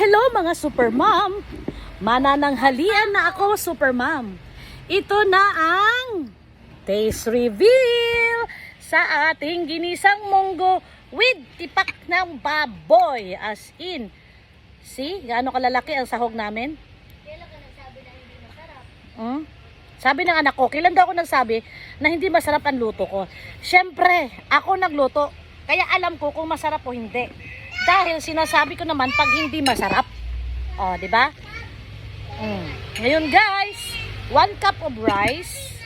Hello mga super mom! Manananghalian na ako, super mom. Ito na ang taste reveal sa ating ginisang munggo with tipak ng baboy. As in, see, gaano kalalaki ang sahog namin? Kailan ka nagsabi na hindi masarap? Sabi ng anak ko, kailan daw ako nagsabi na hindi masarap ang luto ko? Siyempre, ako nagluto, kaya alam ko kung masarap o hindi. Dahil sinasabi ko naman pag hindi masarap. O, di ba? Ngayon guys, 1 cup of rice,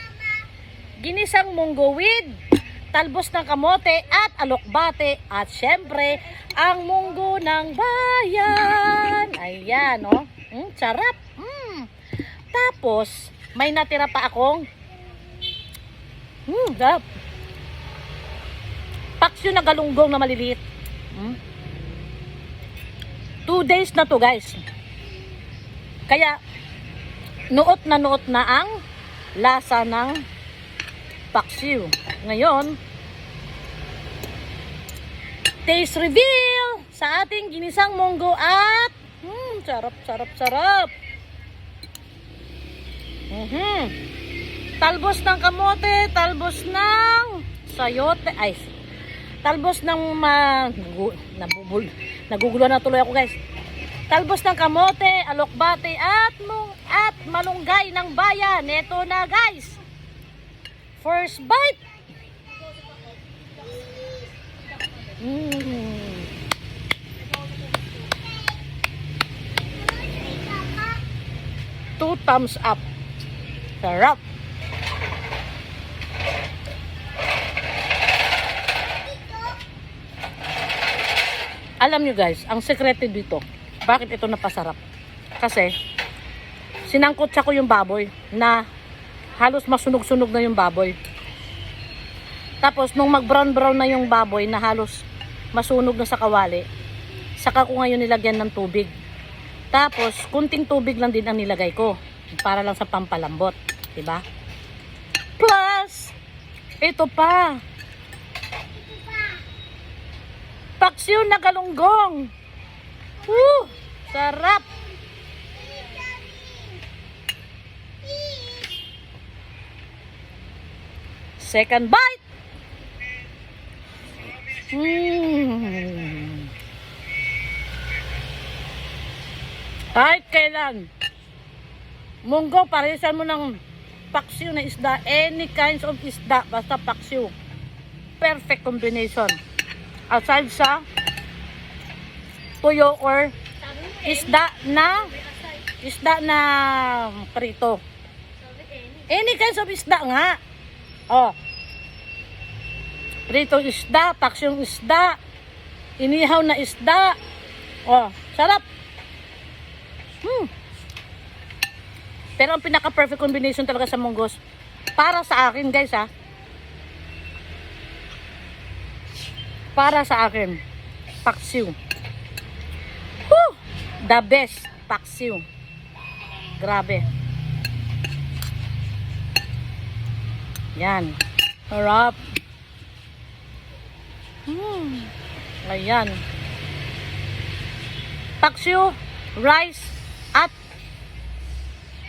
ginisang munggo with talbos ng kamote at alokbate, at syempre, ang munggo ng bayan. Ayan, o. Sarap. Tapos, may natira pa akong sarap. Paksyo na galunggong na maliliit. 2 days na to guys. Kaya nuot na ang lasa ng paksiw. Ngayon, taste reveal sa ating ginisang munggo at sarap. Talbos ng kamote, talbos ng sayote, talbos ng nagugulo na tuloy ako guys. Talbos ng kamote, alokbate at malunggay ng bayan. Ito na guys. First bite. 2 thumbs up. Sarap. Alam nyo guys, ang sekreto dito, bakit ito napasarap? Kasi, sinangkotsa ko yung baboy na halos masunog-sunog na yung baboy. Tapos, nung mag-brown-brown na yung baboy na halos masunog na sa kawali, saka ko ngayon nilagyan ng tubig. Tapos, kunting tubig lang din ang nilagay ko para lang sa pampalambot. Diba? Plus, ito pa. Paksiw na galunggong. Sarap. Second bite. Kahit kailan, munggo, parisan mo ng paksiw na isda. Any kinds of isda, basta paksiw. Perfect combination. Aside sa tuyo or isda na prito. Any kinds of isda nga. Prito isda, paksyong isda, inihaw na isda. Sarap. Pero ang pinaka-perfect combination talaga sa munggos, para sa akin guys para sa akin, paksiw. The best paksiw. Grabe. Yan. Sarap. Ayan. Paksiw, rice, at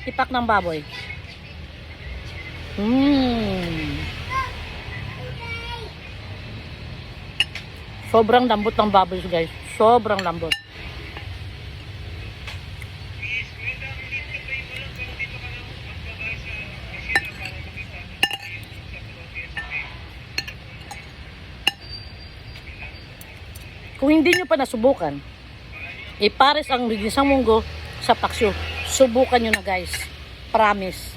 tipak ng baboy. Sobrang lambot ng baboy guys. Sobrang lambot. Kung hindi nyo pa nasubukan, ipares ang ginisang munggo sa paksiw. Subukan nyo na guys. Promise.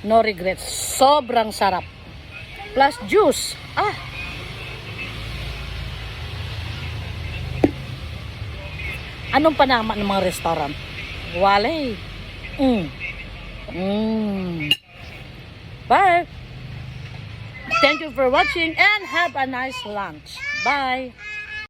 No regrets. Sobrang sarap. Plus juice. Anong panama ng mga restaurant? Wale. Bye. Thank you for watching and have a nice lunch. Bye.